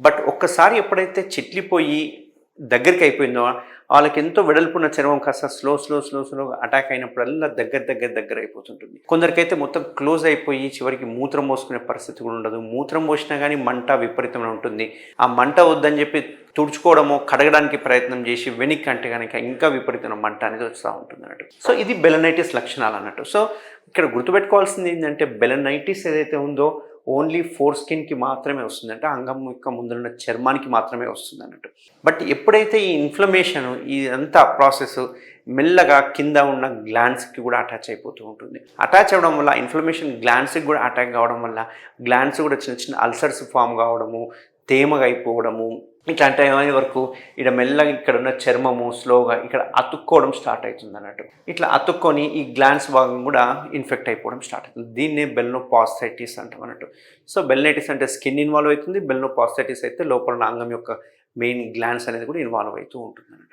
But ఒక్కసారి ఎప్పుడైతే చిట్లిపోయి దగ్గరికి అయిపోయిందో వాళ్ళకి ఎంతో వెడల్పున్న చర్మం కాస్త స్లోగా అటాక్ అయినప్పుడల్లా దగ్గర అయిపోతుంటుంది. కొందరికైతే మొత్తం క్లోజ్ అయిపోయి చివరికి మూత్రం పోసుకునే పరిస్థితి కూడా ఉండదు. మూత్రం పోసినా కానీ మంట విపరీతంగా ఉంటుంది. ఆ మంట వద్దని చెప్పి తుడుచుకోవడమో కడగడానికి ప్రయత్నం చేసి వెనక్కి అంటే కనుక ఇంకా విపరీతమైన మంట అనేది వస్తూ ఉంటుంది అన్నట్టు. సో ఇది బెలనైటిస్ లక్షణాలు అన్నట్టు. సో ఇక్కడ గుర్తుపెట్టుకోవాల్సింది ఏంటంటే బెలనైటిస్ ఏదైతే ఉందో ఓన్లీ ఫోర్ స్కిన్కి మాత్రమే వస్తుంది, అంటే అంగం యొక్క ముందున్న చర్మానికి మాత్రమే వస్తుంది అన్నట్టు. బట్ ఎప్పుడైతే ఈ ఇన్ఫ్లమేషన్ ఇదంతా ప్రాసెస్ మెల్లగా కింద ఉన్న గ్లాండ్స్కి కూడా అటాచ్ అయిపోతూ ఉంటుంది. అటాచ్ అవ్వడం వల్ల ఇన్ఫ్లమేషన్ గ్లాండ్స్కి కూడా అటాక్ కావడం వల్ల గ్లాండ్స్ కూడా చిన్న అల్సర్స్ ఫామ్ కావడము, తేమగా అయిపోవడము, ఇట్లాంటి ఏమైనా వరకు ఇక్కడ మెల్లగా ఇక్కడ ఉన్న చర్మము స్లోగా ఇక్కడ అతుక్కోవడం స్టార్ట్ అవుతుంది అన్నట్టు. ఇట్లా అతుక్కొని ఈ గ్లాండ్స్ భాగం కూడా ఇన్ఫెక్ట్ అయిపోవడం స్టార్ట్ అవుతుంది. దీన్నే బెల్నోపాస్థైటిస్ అంటాం అన్నట్టు. సో బెల్నైటిస్ అంటే స్కిన్ ఇన్వాల్వ్ అవుతుంది, బెల్నోపాస్థైటిస్ అయితే లోపల అంగం యొక్క మెయిన్ గ్లాండ్స్ అనేది కూడా ఇన్వాల్వ్ అవుతూ ఉంటుంది.